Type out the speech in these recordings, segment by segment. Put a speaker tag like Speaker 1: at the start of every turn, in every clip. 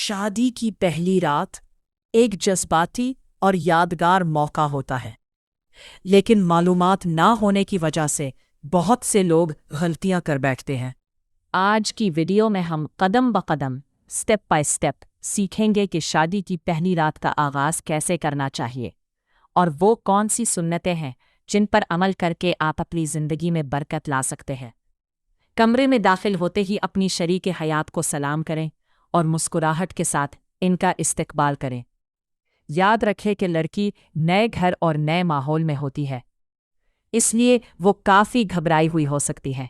Speaker 1: شادی کی پہلی رات ایک جذباتی اور یادگار موقع ہوتا ہے، لیکن معلومات نہ ہونے کی وجہ سے بہت سے لوگ غلطیاں کر بیٹھتے ہیں۔
Speaker 2: آج کی ویڈیو میں ہم قدم بقدم، سٹیپ بائی سٹیپ سیکھیں گے کہ شادی کی پہلی رات کا آغاز کیسے کرنا چاہیے اور وہ کون سی سنتیں ہیں جن پر عمل کر کے آپ اپنی زندگی میں برکت لا سکتے ہیں۔ کمرے میں داخل ہوتے ہی اپنی شریک حیات کو سلام کریں اور مسکراہٹ کے ساتھ ان کا استقبال کریں۔ یاد رکھیں کہ لڑکی نئے گھر اور نئے ماحول میں ہوتی ہے، اس لیے وہ کافی گھبرائی ہوئی ہو سکتی ہے۔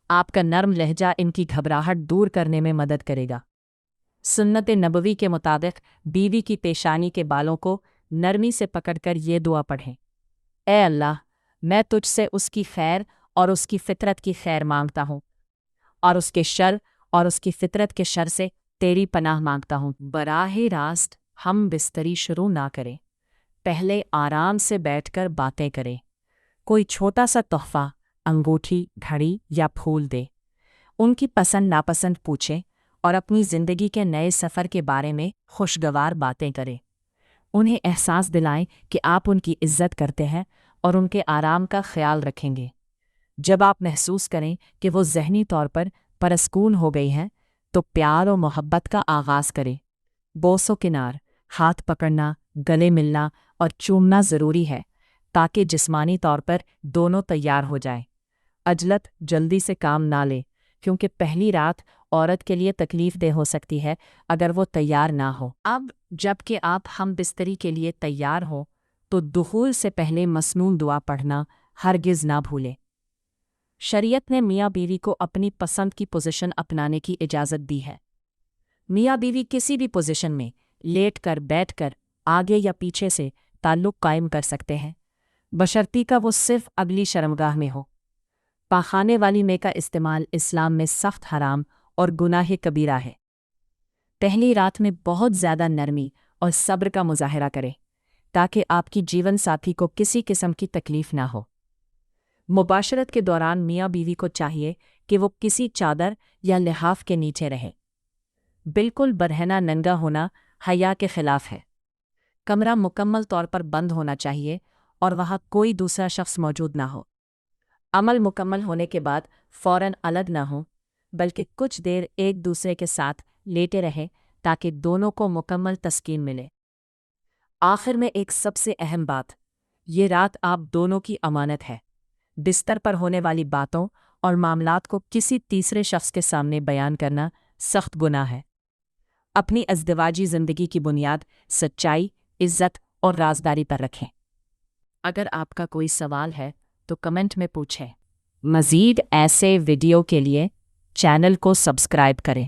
Speaker 2: آپ کا نرم لہجہ ان کی گھبراہٹ دور کرنے میں مدد کرے گا۔ سنت نبوی کے مطابق بیوی کی پیشانی کے بالوں کو نرمی سے پکڑ کر یہ دعا پڑھیں: اے اللہ، میں تجھ سے اس کی خیر اور اس کی فطرت کی خیر مانگتا ہوں، اور اس کے شر اور اس کی فطرت کے شر سے تیری پناہ مانگتا ہوں۔ براہ راست ہم بستری شروع نہ کریں، پہلے آرام سے بیٹھ کر باتیں کریں۔ کوئی چھوٹا سا تحفہ، انگوٹھی، گھڑی یا پھول دے، ان کی پسند ناپسند پوچھیں اور اپنی زندگی کے نئے سفر کے بارے میں خوشگوار باتیں کریں۔ انہیں احساس دلائیں کہ آپ ان کی عزت کرتے ہیں اور ان کے آرام کا خیال رکھیں گے۔ جب آپ محسوس کریں کہ وہ ذہنی طور پر پرسکون ہو گئی ہیں تو پیار اور محبت کا آغاز کریں۔ بوس و کنار، ہاتھ پکڑنا، گلے ملنا اور چومنا ضروری ہے تاکہ جسمانی طور پر دونوں تیار ہو جائیں۔ عجلت جلدی سے کام نہ لے، کیونکہ پہلی رات عورت کے لیے تکلیف دہ ہو سکتی ہے اگر وہ تیار نہ ہو۔ اب جب کہ آپ ہم بستری کے لیے تیار ہو تو دخول سے پہلے مسنون دعا پڑھنا ہرگز نہ بھولیں۔ شریعت نے میاں بیوی کو اپنی پسند کی پوزیشن اپنانے کی اجازت دی ہے۔ میاں بیوی کسی بھی پوزیشن میں لیٹ کر، بیٹھ کر، آگے یا پیچھے سے تعلق قائم کر سکتے ہیں، بشرطیکہ کا وہ صرف اگلی شرمگاہ میں ہو۔ پاخانے والی مے کا استعمال اسلام میں سخت حرام اور گناہ کبیرہ ہے۔ پہلی رات میں بہت زیادہ نرمی اور صبر کا مظاہرہ کریں تاکہ آپ کی جیون ساتھی کو کسی قسم کی تکلیف نہ ہو۔ مباشرت کے دوران میاں بیوی کو چاہیے کہ وہ کسی چادر یا لحاف کے نیچے رہیں۔ بالکل برہنہ ننگا ہونا حیا کے خلاف ہے۔ کمرہ مکمل طور پر بند ہونا چاہیے اور وہاں کوئی دوسرا شخص موجود نہ ہو۔ عمل مکمل ہونے کے بعد فوراً الگ نہ ہوں، بلکہ کچھ دیر ایک دوسرے کے ساتھ لیٹے رہیں تاکہ دونوں کو مکمل تسکین ملے۔ آخر میں ایک سب سے اہم بات، یہ رات آپ دونوں کی امانت ہے۔ بستر پر ہونے والی باتوں اور معاملات کو کسی تیسرے شخص کے سامنے بیان کرنا سخت گناہ ہے۔ اپنی ازدواجی زندگی کی بنیاد سچائی، عزت اور رازداری پر رکھیں۔ اگر آپ کا کوئی سوال ہے تو کمنٹ میں پوچھیں۔ مزید ایسے ویڈیو کے لیے چینل کو سبسکرائب کریں۔